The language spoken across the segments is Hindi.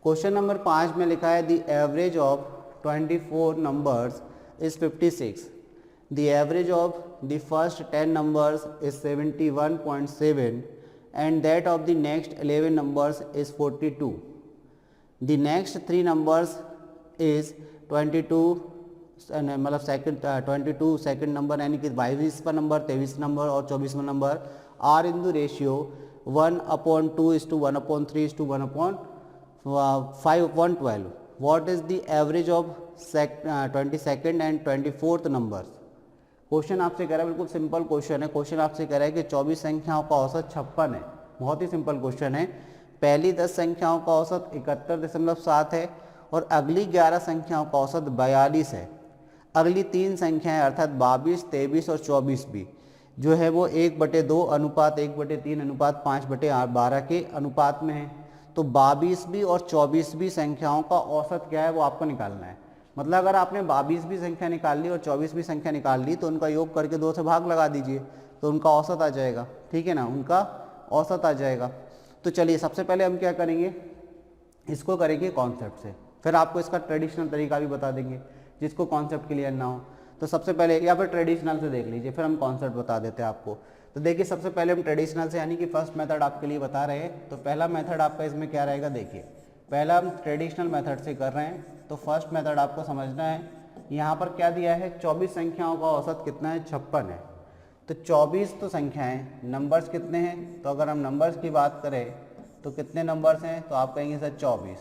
क्वेश्चन नंबर 5 में लिखा है the average of 24 numbers is 56. The average of the first 10 numbers is 71.7 and that of the next 11 numbers is 42. The next 3 numbers is 22 मतलब सेकंड 22 सेकंड नंबर यानी कि 22वां नंबर, 23वां नंबर और 24वां number are in the ratio 1/2:1/3:1/5 What is the average of 22nd and 24th numbers? Question आपसे कह रहा है, बिल्कुल सिंपल क्वेश्चन है। क्वेश्चन आपसे कह रहा है कि 24 संख्याओं का औसत 56 है। बहुत ही सिंपल क्वेश्चन है। पहली 10 संख्याओं का औसत 71.7 है और अगली 11 संख्याओं का औसत 42 है। अगली 3 संख्याएं अर्थात 22, 23 और 24 भी जो है वो 1/2 अनुपात 1/3 अनुपात 5/12 के अनुपात में है। तो 22वीं और 24वीं संख्याओं का औसत क्या है वो आपको निकालना है। मतलब अगर आपने 22वीं संख्या निकाल ली और 24वीं संख्या निकाल ली तो उनका योग करके 2 से भाग लगा दीजिए तो उनका औसत आ जाएगा। ठीक है ना, उनका औसत आ जाएगा। तो चलिए सबसे पहले हम क्या करेंगे, इसको करेंगे कॉन्सेप्ट से, फिर आपको इसका ट्रेडिशनल तरीका भी बता देंगे जिसको कॉन्सेप्ट क्लियर ना हो। तो सबसे पहले या फिर ट्रेडिशनल से देख लीजिए, फिर हम कॉन्सेप्ट बता देते हैं आपको। तो देखिए सबसे पहले हम ट्रेडिशनल से यानी कि फर्स्ट मेथड आपके लिए बता रहे हैं। तो पहला मेथड आपका इसमें क्या रहेगा, देखिए पहला हम ट्रेडिशनल मेथड से कर रहे हैं। तो फर्स्ट मेथड आपको समझना है, यहाँ पर क्या दिया है, 24 संख्याओं का औसत कितना है, 56 है। तो 24 तो संख्याएं, नंबर्स कितने हैं, तो अगर हम नंबर्स की बात करें तो कितने नंबर्स हैं, तो आप कहेंगे सर 24।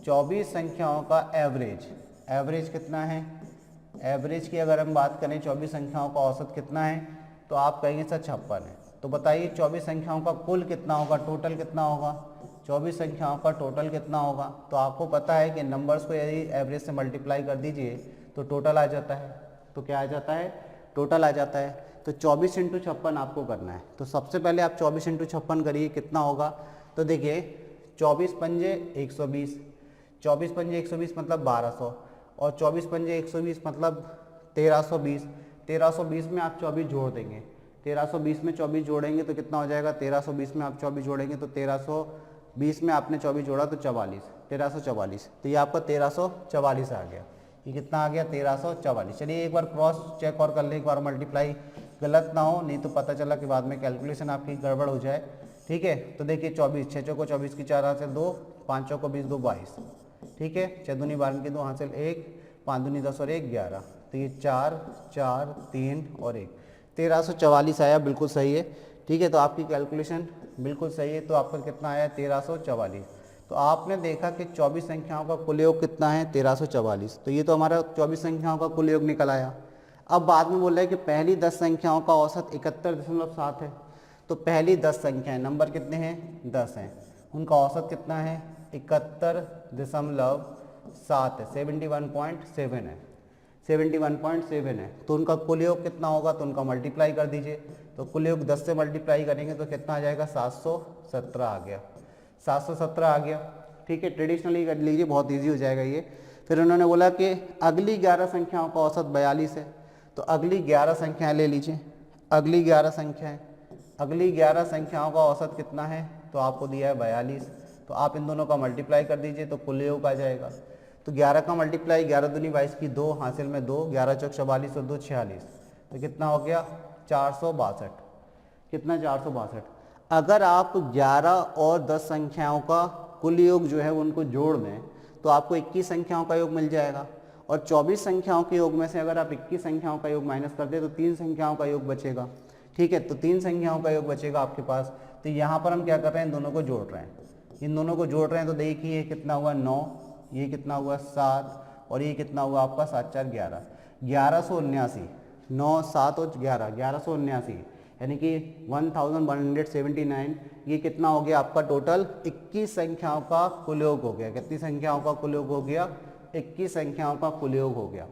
24 संख्याओं का एवरेज कितना है, एवरेज की अगर हम बात करें 24 संख्याओं का औसत कितना है, तो आप कहेंगे सर 56 है। तो बताइए 24 संख्याओं का कुल कितना होगा, टोटल कितना होगा, 24 संख्याओं का टोटल कितना होगा। तो आपको पता है कि नंबर्स को यदि एवरेज से मल्टीप्लाई कर दीजिए तो टोटल आ जाता है। तो क्या आ जाता है, टोटल आ जाता है। तो 24 × 56 आपको करना है। तो सबसे पहले आप 24 × 56 करिए, कितना होगा। तो देखिए 24 पंजे 120, 24 पंजे 120 मतलब 1200 और 24 पंजे 120 मतलब 1320। 1320 में आप 24 जोड़ देंगे, 1320 में 24 जोड़ेंगे तो कितना हो जाएगा, 1320 में आप 24 जोड़ेंगे तो 1320 में आपने 24 जोड़ा तो 44, 1344। तो ये आपका 1344 आ गया। ये कितना आ गया, 1344। चलिए एक बार क्रॉस चेक और कर लें, एक बार मल्टीप्लाई गलत ना हो, नहीं तो पता चला कि बाद में कैलकुलेशन आपकी गड़बड़ हो जाए। ठीक है, तो देखिए 24, 6 चौको 24 की 4 हासिल 2, 5 चौको 20 2 22। ठीक है, 6 दूनी 12 की 2 हासिल 1, 5 दूनी 10 और 1 11। तो ये 4 4 3 और 1, 1344 आया, बिल्कुल सही है। ठीक है, तो आपकी कैलकुलेशन बिल्कुल सही है। तो आपका कितना आया, 1344। तो आपने देखा कि 24 संख्याओं का कुल योग कितना है, 1344। तो ये तो हमारा 24 संख्याओं का कुल योग निकल आया। अब बाद में बोल रहे हैं कि पहली 10 संख्याओं का औसत 71.7 है। तो पहली 10 संख्याएं, नंबर कितने हैं, 10 हैं, उनका औसत कितना है, 71.7 है, 71.7 है, 71.7 है। तो उनका कुल योग कितना होगा, तो उनका मल्टीप्लाई कर दीजिए। तो कुल योग 10 से मल्टीप्लाई करेंगे तो कितना आ जाएगा, 717 आ गया, 717 आ गया। ठीक है, ट्रेडिशनली कर लीजिए, बहुत इजी हो जाएगा ये। फिर उन्होंने बोला कि अगली 11 संख्याओं का औसत 42 है। तो अगली 11 संख्याएं ले लीजिए, अगली 11 संख्याओं का औसत कितना है, तो आपको दिया है 42। तो आप इन दोनों का मल्टीप्लाई कर दीजिए तो कुल योग आ जाएगा। तो 11 का मल्टीप्लाई, 11 दूनी 22 की 2 हासिल में 2, 11 चौक 44 और 2 46। तो कितना हो गया, 462। कितना, 462। अगर आप 11 और 10 संख्याओं का कुल योग जो है उनको जोड़ दें तो आपको 21 संख्याओं का योग मिल जाएगा। और 24 संख्याओं के योग में से अगर आप 21 संख्याओं का योग माइनस कर दें तो 3 संख्याओं का योग बचेगा। ठीक है, तो 3 संख्याओं का योग बचेगा आपके पास। तो यहाँ पर हम क्या कर रहे हैं, इन दोनों को जोड़ रहे हैं, इन दोनों को जोड़ रहे हैं। तो देखिए कितना हुआ 9, ये कितना हुआ 7 और ये कितना हुआ आपका 7 4 11, 1179। 9 7 और 11, 1179 यानी कि 1179। ये कितना हो गया आपका टोटल, 21 संख्याओं का कुल योग हो गया। कितनी संख्याओं का कुल योग हो गया, 21 संख्याओं का कुल योग हो गया।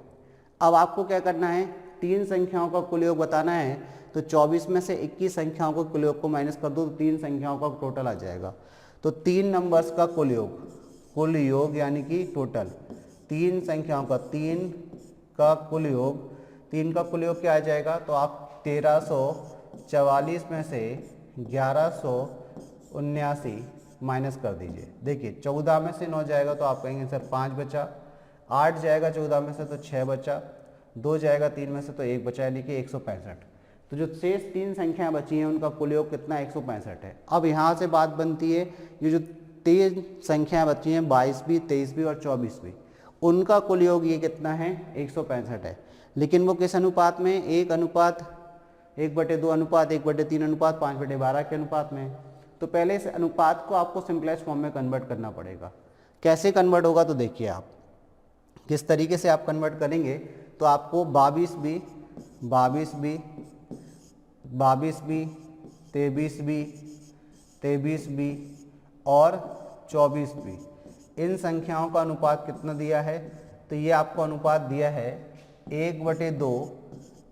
अब आपको क्या करना है, 3 संख्याओं का कुल योग बताना है। तो 24 में से 21 संख्याओं को कुल योग को माइनस कर दो तो 3 संख्याओं का टोटल आ जाएगा। तो 3 नंबर्स का कुल योग यानी कि टोटल 3 संख्याओं का, 3 का कुल योग, 3 का कुल योग क्या आ जाएगा, तो आप 1344 में से 1179 माइनस कर दीजिए। देखिए 14 में से 9 जाएगा तो आप कहेंगे सर 5 बचा, 8 जाएगा 14 में से तो 6 बचा, 2 जाएगा 3 में से तो 1 बचा, यानी कि 165। तो जो शेष 3 संख्याएं बची हैं उनका कुल योग कितना 165 है। अब यहाँ से बात बनती है, ये जो 3 संख्याएं बची हैं 22 भी, 23 भी और 24 भी, उनका कुल योग ये कितना है 165 है। लेकिन वो किस अनुपात में, 1/2 अनुपात 1/3 अनुपात 5/12 के अनुपात में। तो पहले इस अनुपात को आपको सिंपलेस्ट फॉर्म में कन्वर्ट करना पड़ेगा। कैसे कन्वर्ट होगा तो देखिए आप किस तरीके से आप कन्वर्ट करेंगे। तो आपको 22 भी, 23 भी और 24 भी, इन संख्याओं का अनुपात कितना दिया है, तो ये आपको अनुपात दिया है 1/2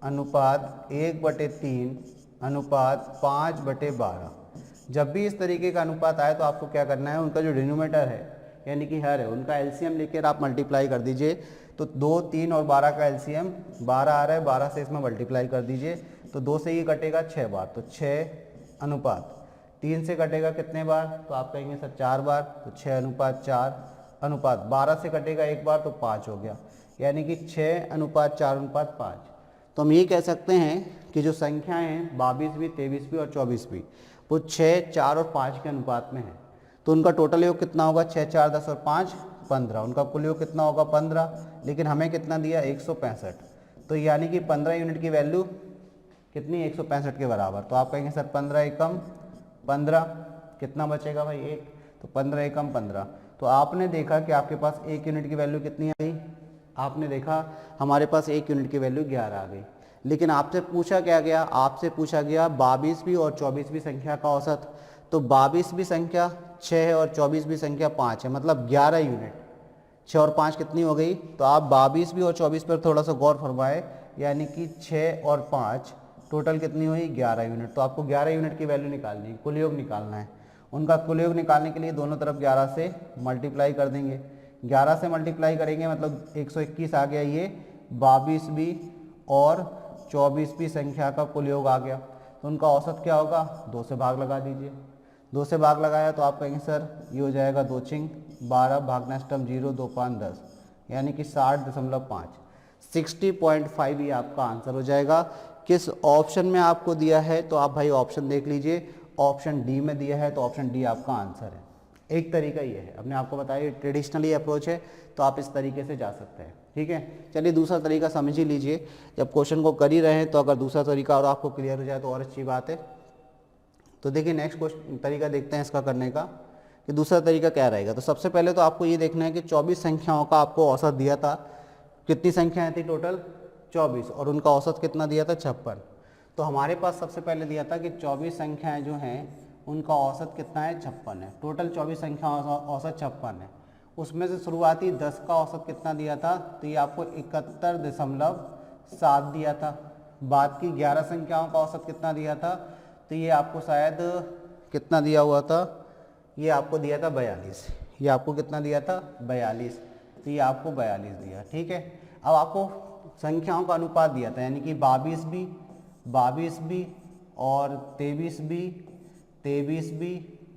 अनुपात 1/3 अनुपात 5/12। जब भी इस तरीके का अनुपात आए तो आपको क्या करना है, उनका जो डिनोमिनेटर है यानी कि हर है, उनका एलसीएम लेकर आप मल्टीप्लाई कर दीजिए। तो 2, 3 और 12 का एलसीएम 12 आ रहा है, 12 से इसमें मल्टीप्लाई कर दीजिए। तो 2 से ये कटेगा 6 बार, तो 6 अनुपात, 3 से कटेगा कितने बार, तो आप कहेंगे सर 4 बार, तो 6 अनुपात 4 अनुपात, 12 से कटेगा 1 बार तो 5 हो गया, यानी कि 6 अनुपात 4 अनुपात 5। तो हम ये कह सकते हैं कि जो संख्याएं हैं 22 भी, 23 भी और 24 भी, वो 6, 4 और 5 के अनुपात में है। तो उनका टोटल योग कितना होगा, 6, 4, 10 और 5, 15। उनका कुल योग कितना होगा 15, लेकिन हमें कितना दिया 165। तो यानी कि 15 यूनिट की वैल्यू कितनी, 165 के बराबर। तो आप कहेंगे सर 15 एकम 15, कितना बचेगा भाई 1, तो 15 एकम 15। तो आपने देखा कि आपके पास 1 यूनिट की वैल्यू कितनी आ गई, आपने देखा हमारे पास 1 यूनिट की वैल्यू 11 आ गई। लेकिन आपसे पूछा क्या गया, आपसे पूछा गया 22वीं और 24वीं संख्या का औसत। तो 22वीं संख्या 6 है और 24वीं संख्या 5 है, मतलब 11 यूनिट। 6 और 5 कितनी हो गई, तो आप 22वीं और 24 पर थोड़ा सा गौर फरमाएं, यानी कि 6 और 5 टोटल कितनी हुई 11 यूनिट। तो आपको 11 यूनिट की वैल्यू निकालनी है, कुल योग निकालना है। उनका कुल योग निकालने के लिए दोनों तरफ 11 से मल्टीप्लाई कर देंगे। 11 से मल्टीप्लाई करेंगे मतलब 121 आ गया, ये 22वीं और 24वीं संख्या का कुल योग आ गया। तो उनका औसत क्या होगा, 2 से भाग लगा दीजिए। 2 से भाग लगाया तो आप कहेंगे सर ये हो जाएगा 2 चिंग 12 भागना स्टम 0, 2 5 10, यानी कि 60.5, 60.5 ये आपका आंसर हो जाएगा। किस ऑप्शन में आपको दिया है, तो आप भाई ऑप्शन देख लीजिए, ऑप्शन डी में दिया है, तो ऑप्शन डी आपका आंसर है। एक तरीका ये है, अपने आपको बताइए ट्रेडिशनली अप्रोच है, तो आप इस तरीके से जा सकते हैं। ठीक है, चलिए दूसरा तरीका समझ ही लीजिए। जब क्वेश्चन को कर ही रहे हैं तो अगर दूसरा तरीका और आपको क्लियर हो जाए तो और अच्छी बात है। तो देखिए नेक्स्ट क्वेश्चन तरीका देखते हैं इसका करने का, कि दूसरा तरीका क्या रहेगा। तो सबसे पहले तो आपको ये देखना है कि 24 संख्याओं का आपको औसत दिया था। कितनी संख्याएं थी टोटल, 24, और उनका औसत कितना दिया था 56। तो हमारे पास सबसे पहले दिया था कि 24 संख्याएं जो हैं उनका औसत कितना है 56 है। टोटल 24 संख्या औसत 56 है। उसमें से शुरुआती 10 का औसत कितना दिया था, तो ये आपको 71.7 दिया था। बाद की 11 संख्याओं का औसत कितना दिया था, तो ये आपको शायद कितना दिया हुआ था, ये आपको दिया था 42। ये आपको कितना दिया था 42, तो ये आपको 42 दिया। ठीक है, अब आपको संख्याओं का अनुपात दिया था, यानी कि 22 भी और 23 भी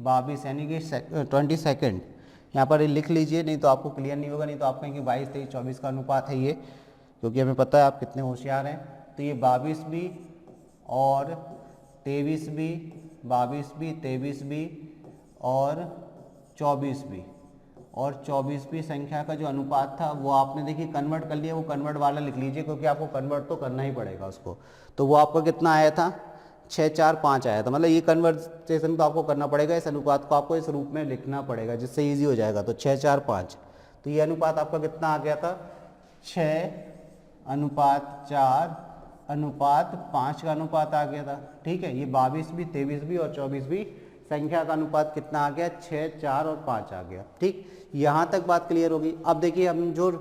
22, यानी कि 22। यहाँ पर लिख लीजिए, नहीं तो आपको क्लियर नहीं होगा, नहीं तो आप कहेंगे 22, 23, 24 का अनुपात है ये, क्योंकि हमें पता है आप कितने होशियार हैं। तो ये 22 भी और 23 भी, 22 भी 23 भी और 24 भी, और 24वीं संख्या का जो अनुपात था वो आपने देखिए कन्वर्ट कर लिया, वो कन्वर्ट वाला लिख लीजिए, क्योंकि आपको कन्वर्ट तो करना ही पड़ेगा उसको। तो वो आपका कितना आया था 6, 4, 5 आया था, मतलब ये कन्वर्सेशन तो आपको करना पड़ेगा, इस अनुपात को आपको इस रूप में लिखना पड़ेगा जिससे ईजी हो जाएगा। तो 6, 4, 5, तो ये अनुपात आपका कितना आ गया था 6:4:5 का अनुपात आ गया था। ठीक है, ये 22 भी 23 भी और 24 भी संख्या का अनुपात कितना आ गया 6, 4 और 5 आ गया। ठीक, यहाँ तक बात क्लियर होगी। अब देखिए हम जो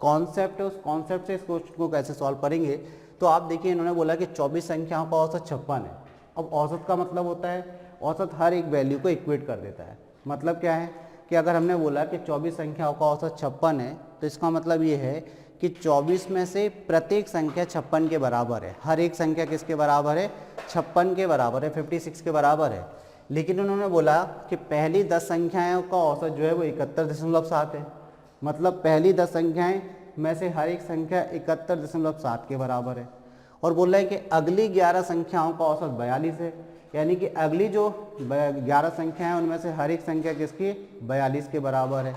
कॉन्सेप्ट है उस कॉन्सेप्ट से इस क्वेश्चन को कैसे सॉल्व करेंगे। तो आप देखिए इन्होंने बोला कि 24 संख्याओं का औसत 56 है। अब औसत का मतलब होता है औसत हर एक वैल्यू को इक्वेट कर देता है। मतलब क्या है कि अगर हमने बोला कि 24 संख्याओं का औसत 56 है, तो इसका मतलब ये है कि 24 में से प्रत्येक संख्या 56 के बराबर है। हर एक संख्या किसके बराबर है 56 के बराबर है, 56 के बराबर है। लेकिन उन्होंने बोला कि पहली 10 संख्याओं का औसत जो है वो 71.7 है, मतलब पहली 10 संख्याएं में से हर एक संख्या 71.7 के बराबर है। और बोल रहे हैं कि अगली 11 संख्याओं का औसत 42 है, यानी कि अगली जो 11 संख्याएं हैं उनमें से हर एक संख्या किसकी 42 के बराबर है।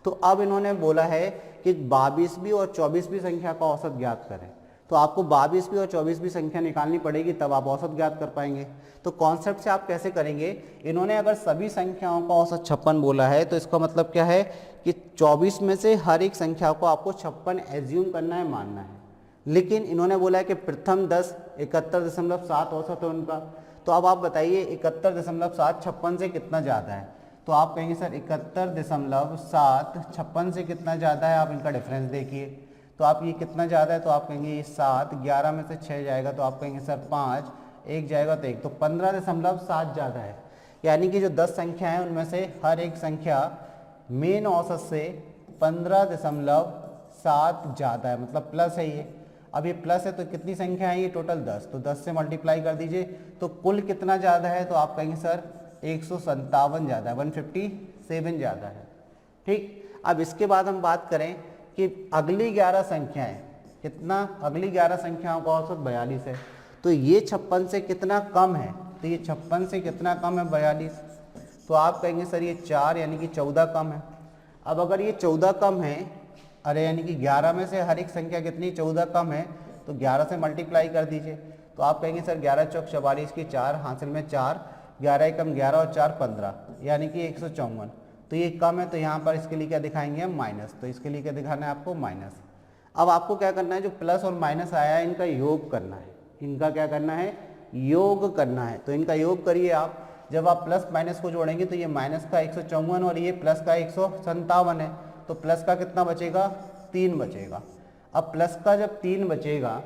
तो अब इन्होंने बोला है कि 22वीं और 24वीं संख्या का औसत ज्ञात करें। तो आपको 22वीं और 24वीं संख्या निकालनी पड़ेगी, तब आप औसत ज्ञात कर पाएंगे। तो कॉन्सेप्ट से आप कैसे करेंगे, इन्होंने अगर सभी संख्याओं का औसत 56 बोला है तो इसका मतलब क्या है कि 24 में से हर एक संख्या को आपको 56 एज्यूम करना है, मानना है। लेकिन इन्होंने बोला है कि प्रथम 10 71.7 औसत है उनका। तो अब आप बताइए 71.7 56 से कितना ज़्यादा है। तो आप कहेंगे सर 71.7 56 से कितना ज़्यादा है, आप इनका डिफरेंस देखिए। तो आप ये कितना ज़्यादा है, तो आप कहेंगे ये 7, 11 में से 6 जाएगा तो आप कहेंगे सर 5, 1 जाएगा तो 1, तो 15.7 ज़्यादा है। यानी कि जो 10 संख्या हैं उनमें से हर एक संख्या मेन औसत से 15.7 ज़्यादा है, मतलब प्लस है ये। अब ये प्लस है तो कितनी संख्या है ये, टोटल 10, तो 10 से मल्टीप्लाई कर दीजिए तो कुल कितना ज़्यादा है, तो आप कहेंगे सर 157 ज़्यादा है, 157 ज़्यादा है। ठीक, अब इसके बाद हम बात करें कि अगली 11 संख्याएं कितना, अगली 11 संख्याओं का औसत 42 है। तो ये 56 से कितना कम है, तो ये 56 से कितना कम है 42, तो आप कहेंगे सर ये 4 यानी कि 14 कम है। अब अगर ये 14 कम है, अरे यानी कि 11 में से हर एक संख्या कितनी 14 कम है, तो 11 से मल्टीप्लाई कर दीजिए। तो आप कहेंगे सर 11 चौक 44 की 4, हासिल में 4, 11 एकम 11 और 4 15, यानी कि 154। तो ये कम है, तो यहाँ पर इसके लिए क्या दिखाएंगे हम, माइनस। तो इसके लिए क्या दिखाना है आपको, माइनस। अब आपको क्या करना है, जो प्लस और माइनस आया है इनका योग करना है, इनका क्या करना है, योग करना है। तो इनका योग करिए आप। जब आप प्लस माइनस को जोड़ेंगे तो ये माइनस का 154 और ये प्लस का 157 है, तो प्लस का कितना बचेगा, 3 बचेगा। अब प्लस का जब 3 बचेगा,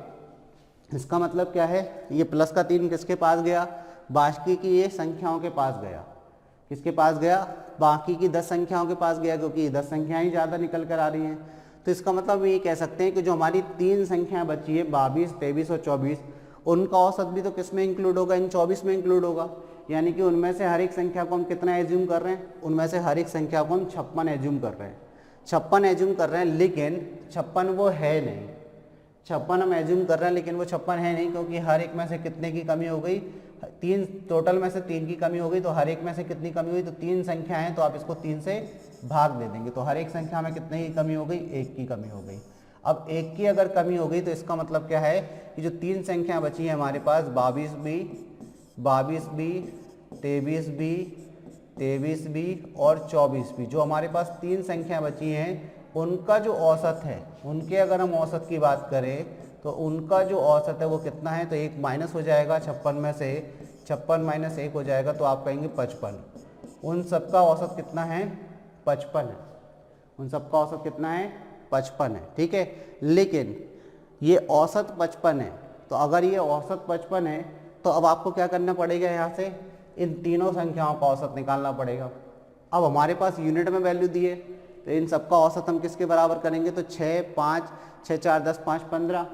इसका मतलब क्या है, ये प्लस का 3 किसके पास गया, बाकी की ये संख्याओं के पास गया। किसके पास गया, बाकी की 10 संख्याओं के पास गया, क्योंकि ये 10 संख्याएं ही ज़्यादा निकल कर आ रही हैं। तो इसका मतलब ये कह सकते हैं कि जो हमारी 3 संख्याएं बची है 22, 23 और 24, उनका औसत भी तो किस में इंक्लूड होगा, इन 24 में इंक्लूड होगा। यानी कि उनमें से हर एक संख्या को हम कितना एज्यूम कर रहे हैं, उनमें से हर एक संख्या को हम 56 एज्यूम कर रहे हैं, 56 एज्यूम कर रहे हैं। लेकिन 56 वो है नहीं, 56 हम एज्यूम कर रहे हैं लेकिन वो 56 है नहीं, क्योंकि हर एक में से कितने की कमी हो गई, 3, टोटल में से 3 की कमी हो गई। तो हर एक में से कितनी कमी हुई, तो 3 संख्या है तो आप इसको 3 से भाग दे देंगे। तो हर एक संख्या में कितने की कमी हो गई, 1 की कमी हो गई। अब 1 की अगर कमी हो गई तो इसका मतलब क्या है कि जो 3 संख्या बची है हमारे पास 22 बी, 23 बी और 24 बी, जो हमारे पास 3 संख्या बची हैं उनका जो औसत है, उनके अगर हम औसत की बात करें तो उनका जो औसत है वो कितना है, तो 1 माइनस हो जाएगा 56 में से, 56 माइनस 1 हो जाएगा, तो आप कहेंगे 55। उन सबका औसत कितना है, 55 है। उन सबका औसत कितना है, 55 है। ठीक है, लेकिन ये औसत 55 है, तो अगर ये औसत 55 है तो अब आपको क्या करना पड़ेगा, यहाँ से इन तीनों संख्याओं का औसत निकालना पड़ेगा। अब हमारे पास यूनिट में वैल्यू दी है, तो इन सबका औसत हम किसके बराबर करेंगे, तो 6, 5, 6, 4, 10, 5, 15।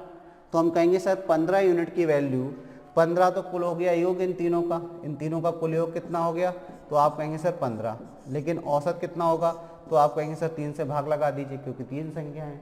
तो हम कहेंगे सर 15 यूनिट की वैल्यू, 15 तो कुल हो गया योग इन तीनों का कुल योग कितना हो गया, तो आप कहेंगे सर 15। लेकिन औसत कितना होगा, तो आप कहेंगे सर 3 से भाग लगा दीजिए, क्योंकि 3 संख्या है।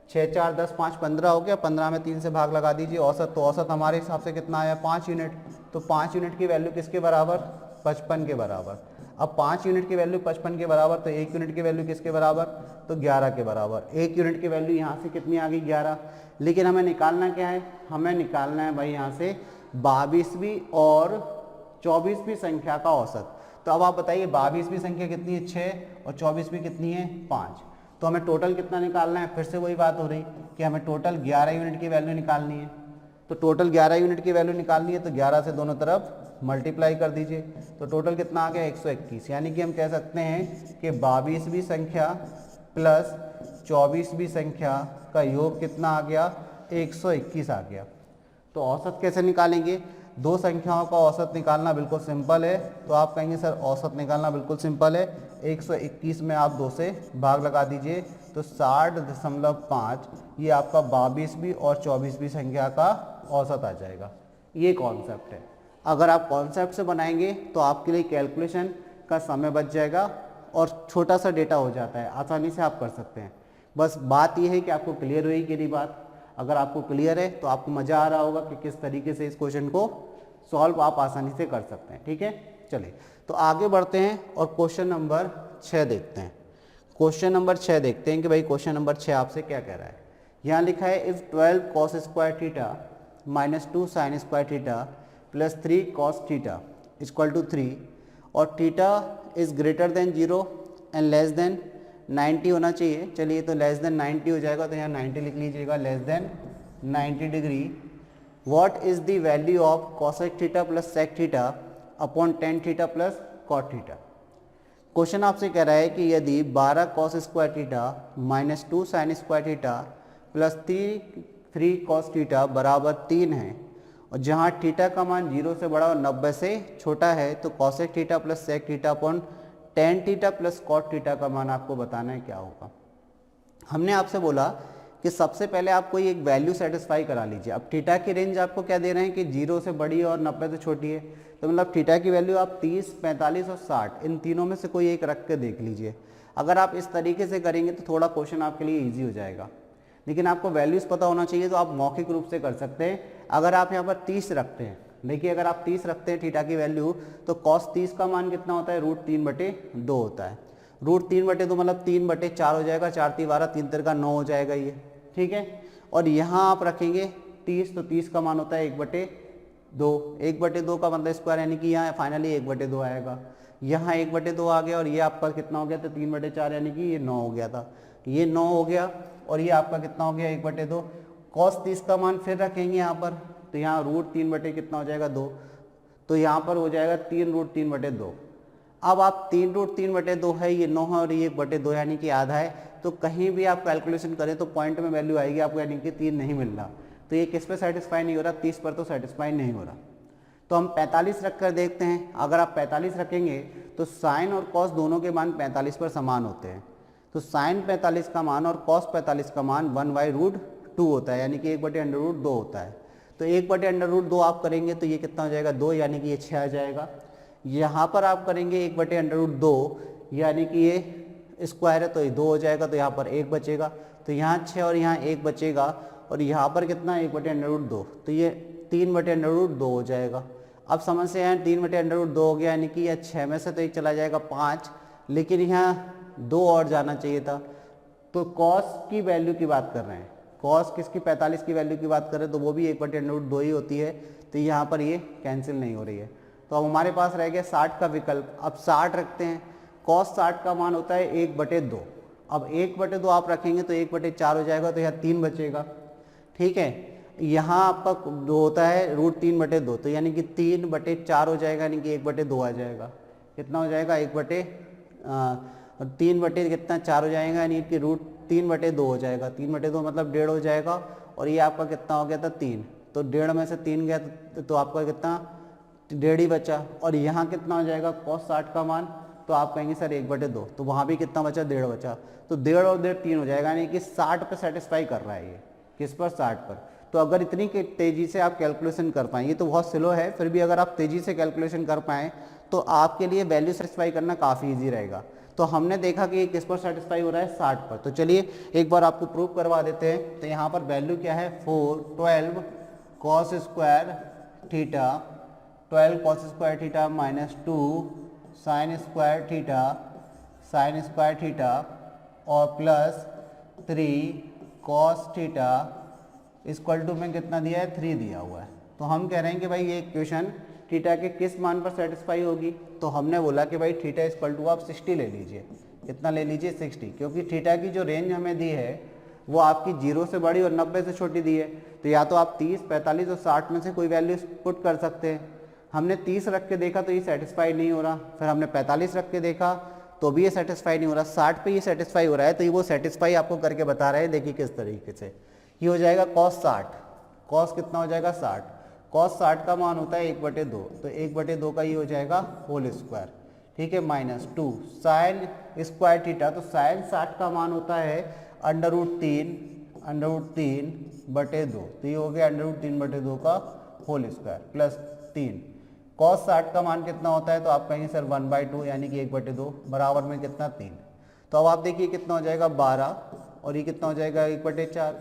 6, 4, 10, 5, 15 हो गया, 15 में 3 से भाग लगा दीजिए औसत। तो औसत हमारे हिसाब से कितना आया, 5 यूनिट। तो 5 यूनिट की वैल्यू किसके बराबर, 55 के बराबर। अब 5 यूनिट की वैल्यू 55 के बराबर, तो 1 यूनिट की वैल्यू किसके बराबर, तो 11 के बराबर। 1 यूनिट की वैल्यू यहाँ से कितनी आ गई, 11। लेकिन हमें निकालना क्या है, हमें निकालना है भाई यहाँ से 22वीं और 24वीं संख्या का औसत। तो अब आप बताइए 22वीं संख्या कितनी है, 6, और 24वीं कितनी है, 5। तो हमें टोटल कितना निकालना है, फिर से वही बात हो रही कि हमें टोटल 11 यूनिट की वैल्यू निकालनी है। तो टोटल 11 यूनिट की वैल्यू निकालनी है, तो 11 से दोनों तरफ मल्टीप्लाई कर दीजिए। तो टोटल कितना आ गया, 121। यानी कि हम कह सकते हैं कि 22वीं संख्या प्लस 24वीं संख्या का योग कितना आ गया, 121 आ गया। तो औसत कैसे निकालेंगे, दो संख्याओं का औसत निकालना बिल्कुल सिंपल है। तो आप कहेंगे सर औसत निकालना बिल्कुल सिंपल है, 121 में आप 2 से भाग लगा दीजिए, तो 60.5 ये आपका 22वीं और 24वीं संख्या का औसत आ जाएगा। ये कॉन्सेप्ट है। अगर आप कॉन्सेप्ट से बनाएंगे तो आपके लिए कैलकुलेशन का समय बच जाएगा और छोटा सा डेटा हो जाता है, आसानी से आप कर सकते हैं। बस बात यह है कि आपको क्लियर हुई कि नहीं बात। अगर आपको क्लियर है तो आपको मज़ा आ रहा होगा कि किस तरीके से इस क्वेश्चन को सॉल्व आप आसानी से कर सकते हैं। ठीक है, चलिए तो आगे बढ़ते हैं और क्वेश्चन नंबर 6 देखते हैं। क्वेश्चन नंबर 6 देखते हैं कि भाई क्वेश्चन नंबर 6 आपसे क्या कह रहा है। यहाँ लिखा है if 12 cos square theta minus 2 sine square theta plus 3 cos theta equal to 3 और theta is greater than 0 and less than 90 होना चाहिए। चलिए तो लेस देन 90 हो जाएगा, तो यहाँ 90 लिख लीजिएगा, less than 90 degree. What is the value of cosec theta plus sec theta upon tan theta plus cot theta. Question आपसे कह रहा है कि यदि 12 cos square theta minus 2 sine square theta plus 3 cos theta बराबर 3 है और जहाँ थीटा का मान 0 से बड़ा और 90 से छोटा है तो cosec theta plus sec theta upon tan theta plus cot theta का मान आपको बताना है क्या होगा। हमने आपसे बोला कि सबसे पहले आप कोई एक वैल्यू सेटिस्फाई करा लीजिए। अब थीटा की रेंज आपको क्या दे रहे हैं कि 0 से बड़ी है और 90 से छोटी है, तो मतलब थीटा की वैल्यू आप 30, 45 और 60 इन तीनों में से कोई एक रख के देख लीजिए। अगर आप इस तरीके से करेंगे तो थोड़ा क्वेश्चन आपके लिए ईजी हो जाएगा, लेकिन आपको वैल्यूज़ पता होना चाहिए तो आप मौखिक रूप से कर सकते हैं। अगर आप यहाँ पर 30 रखते हैं, देखिए अगर आप 30 रखते हैं थीटा की वैल्यू तो cos 30 का मान कितना होता है, √3/2 होता है। √3/2 मतलब 3/4 हो जाएगा, 4 × 12 3 × 9 हो जाएगा ये। ठीक है, और यहाँ आप रखेंगे 30 तो 30 का मान होता है 1/2। 1/2 का मतलब स्क्वायर, यानी कि यहाँ फाइनली 1/2 आएगा। यहाँ 1/2 आ गया और ये आपका कितना हो गया, तो 3/4 यानी कि ये 9 हो गया था, ये 9 हो गया और ये आपका कितना हो गया 1/2। cos 30 का मान फिर रखेंगे यहाँ पर, तो यहाँ √3 कितना हो जाएगा 2, तो यहाँ पर हो जाएगा 3√3/2। अब आप 3√3/2 है, ये 9 है और ये 1/2 यानी कि आधा है, तो कहीं भी आप कैलकुलेशन करें तो पॉइंट में वैल्यू आएगी आपको, यानी कि 3 नहीं मिल रहा। तो ये किस पे सेटिस्फाई नहीं हो रहा, 30 पर तो सेटिस्फाई नहीं हो रहा। तो हम 45 रख कर देखते हैं। अगर आप 45 रखेंगे तो साइन और कॉस दोनों के मान 45 पर समान होते हैं। तो साइन 45 का मान और कॉस 45 का मान 1/√2 होता है, यानी कि 1/√2 होता है। तो 1/√2 आप करेंगे तो ये कितना हो जाएगा 2, यानी कि ये 6 आ जाएगा। यहाँ पर आप करेंगे 1/√2 यानी कि ये स्क्वायर है तो ये 2 हो जाएगा, तो यहाँ पर 1 बचेगा, तो यहाँ 6 और यहाँ 1 बचेगा और यहाँ पर कितना 1/√2, तो ये 3/√2 हो जाएगा। अब समझ से यहाँ 3/√2 हो गया, यानी कि यह 6 में से तो एक चला जाएगा 5, लेकिन यहाँ 2 और जाना चाहिए था। तो कॉस की वैल्यू की बात कर रहे हैं, कॉस किसकी 45 की वैल्यू की बात कर रहे हैं तो वो भी 1/√2 ही होती है, तो यहाँ पर ये कैंसिल नहीं हो रही है। तो अब हमारे पास रह गया 60 का विकल्प। अब 60 रखते हैं, cos 60 का मान होता है 1/2। अब 1/2 आप रखेंगे तो 1/4 हो जाएगा, तो यहाँ 3 बचेगा। ठीक है, यहाँ आपका जो होता है √3/2, तो यानी कि 3/4 हो जाएगा, यानी कि 1/2 आ जाएगा। कितना हो जाएगा 3 कितना 4 हो जाएगा, यानी कि √3/2 हो जाएगा। 3/2 मतलब 1.5 हो जाएगा और ये आपका कितना हो गया था 3, तो 1.5 में से 3 गया तो आपका कितना 1.5 ही बचा। और यहाँ कितना हो जाएगा cos 60 का मान, तो आप कहेंगे सर 1/2, तो वहाँ भी कितना बचा 1.5 बचा, तो 1.5 और 1.5 3 हो जाएगा, यानी कि 60 पे सेटिस्फाई कर रहा है ये। किस पर 60 पर। तो अगर इतनी तेज़ी से आप कैलकुलेशन कर पाएँ, ये तो बहुत स्लो है, फिर भी अगर आप तेज़ी से कैलकुलेशन कर पाएँ तो आपके लिए वैल्यू सेटिस्फाई करना काफ़ी ईजी रहेगा। तो हमने देखा कि ये किस पर सेटिस्फाई हो रहा है 60 पर। तो चलिए एक बार आपको प्रूव करवा देते हैं। तो यहाँ पर वैल्यू क्या है 12 cos square theta, 12 cos square theta minus 2 sine square theta और plus 3 cos theta equal to में कितना दिया है 3 दिया हुआ है। तो हम कह रहे हैं कि भाई ये इक्वेशन थीटा के किस मान पर सेटिस्फाई होगी, तो हमने बोला कि भाई थीटा इक्वल टू आप 60 ले लीजिए। कितना ले लीजिए 60, क्योंकि थीटा की जो रेंज हमें दी है वो आपकी 0 से बड़ी और 90 से छोटी दी है। तो या तो आप 30, 45 और 60 में से कोई वैल्यू पुट कर सकते हैं। हमने 30 रख के देखा तो ये सेटिस्फाई नहीं हो रहा, फिर हमने 45 रख के देखा तो भी ये सेटिस्फाई नहीं हो रहा, 60 पे ये सेटिस्फाई हो रहा है। तो ये वो सेटिस्फाई आपको करके बता रहे हैं, देखिए किस तरीके से। ये हो जाएगा cos 60, cos कितना हो जाएगा 60, cos 60 का मान होता है 1/2, तो 1/2 का ये हो जाएगा होल स्क्वायर। ठीक है, माइनस 2 साइन स्क्वायर थीटा, तो साइन 60 का मान होता है √3/2, तो ये हो गया √3/2 का होल स्क्वायर प्लस 3। cos 60 का मान कितना होता है, तो आप कहेंगे सर 1/2 यानी कि 1/2 बराबर में कितना 3। तो अब आप देखिए कितना हो जाएगा 12 और ये कितना हो जाएगा 1/4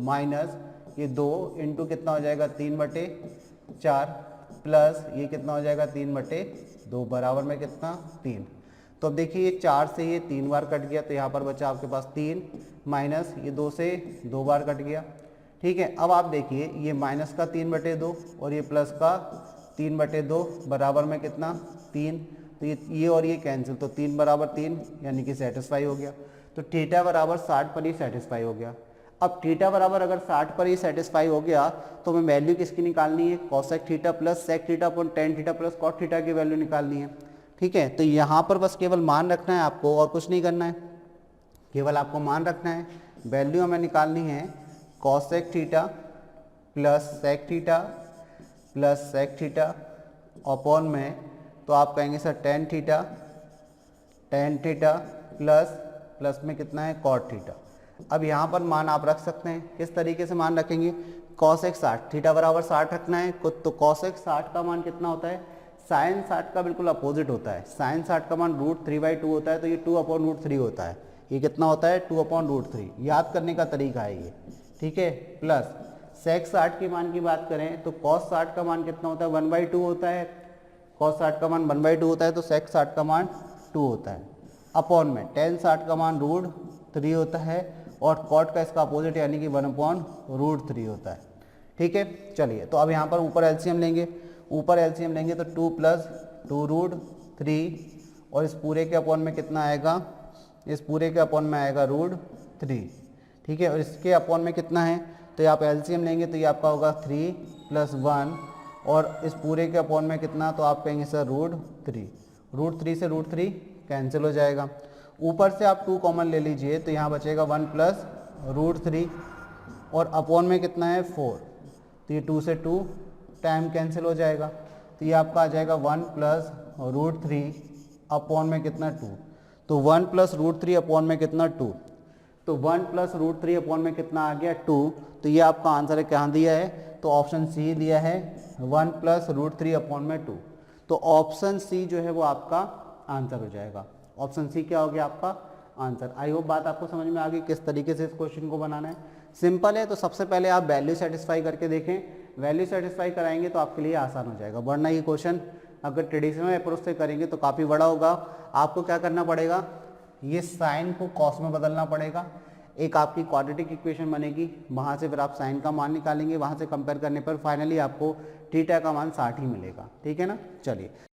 माइनस ये 2 इंटू कितना हो जाएगा 3/4 प्लस ये कितना हो जाएगा 3/2 बराबर में कितना 3। तो अब देखिए ये 4 से ये 3 बार कट गया, तो यहाँ पर बचा आपके पास 3 माइनस ये 2 से 2 बार कट गया। ठीक है, अब आप देखिए ये माइनस का 3/2 और ये प्लस का 3/2 बराबर में कितना 3। तो ये और ये कैंसिल, तो 3 बराबर 3 यानी कि सेटिस्फाई हो गया। तो थीटा बराबर 60 पर ही सेटिस्फाई हो गया। अब थीटा बराबर अगर 60 पर ही सेटिस्फाई हो गया तो हमें वैल्यू किसकी निकालनी है, cosec theta plus sec theta upon tan theta plus cot theta की वैल्यू निकालनी है। ठीक है, तो यहाँ पर बस केवल मान रखना है आपको और कुछ नहीं करना है, केवल आपको मान रखना है। वैल्यू हमें निकालनी है cosec theta plus sec theta plus sec theta upon में, तो आप कहेंगे सर टेन थीटा प्लस में कितना है कॉट थीटा। अब यहाँ पर मान आप रख सकते हैं, किस तरीके से मान रखेंगे, कॉसेक 60 थीटा बराबर 60 रखना है, तो कॉसेक 60 का मान कितना होता है, साइन 60 का बिल्कुल अपोजिट होता है। साइन 60 का मान √3/2 होता है, तो ये 2/√3 होता है। ये कितना होता है 2/√3, याद करने का तरीका है ये। ठीक है, प्लस सेक 60 के मान की बात करें तो कॉस 60 का मान कितना होता है 1/2 होता है। कॉस 60 का मान 1/2 होता है, तो सेक 60 का मान 2 होता है। अपॉन में टेन 60 का मान √3 होता है और कॉट का इसका अपोजिट यानी कि 1/√3 होता है। ठीक है, चलिए तो अब यहाँ पर ऊपर एलसीएम लेंगे, तो 2 + 2√3 और इस पूरे के अपॉन में कितना आएगा, इस पूरे के अपॉन में आएगा √3। ठीक है, और इसके अपॉन में कितना है, तो ये आप एलसीएम लेंगे तो ये आपका होगा 3 + 1 और इस पूरे के अपॉन में कितना, तो आप कहेंगे सर √3 से √3 कैंसिल हो जाएगा। ऊपर से आप 2 कॉमन ले लीजिए तो यहाँ बचेगा 1 + √3 और अपॉन में कितना है 4, तो ये 2 से 2 टाइम कैंसिल हो जाएगा, तो ये आपका आ जाएगा 1 + √3 अपॉन में कितना 2, तो 1 + √3 अपॉन में कितना 2, तो 1 + √3 अपॉन में कितना आ गया 2। तो ये आपका आंसर है, कहाँ दिया है, तो ऑप्शन सी दिया है 1 + √3 अपॉन में 2। तो ऑप्शन सी जो है वो आपका आंसर हो जाएगा। ऑप्शन सी क्या हो गया आपका आंसर। आई होप बात आपको समझ में आ गई किस तरीके से इस क्वेश्चन को बनाना है। सिंपल है, तो सबसे पहले आप वैल्यू सेटिस्फाई करके देखें, वैल्यू सेटिस्फाई कराएंगे तो आपके लिए आसान हो जाएगा। वरना ये क्वेश्चन अगर ट्रेडिशनल अप्रोच से करेंगे तो काफ़ी बड़ा होगा। आपको क्या करना पड़ेगा, ये साइन को कॉस में बदलना पड़ेगा, एक आपकी क्वाड्रेटिक इक्वेशन बनेगी, वहाँ से फिर आप साइन का मान निकालेंगे, वहाँ से कंपेयर करने पर फाइनली आपको थीटा का मान 60 ही मिलेगा। ठीक है ना, चलिए।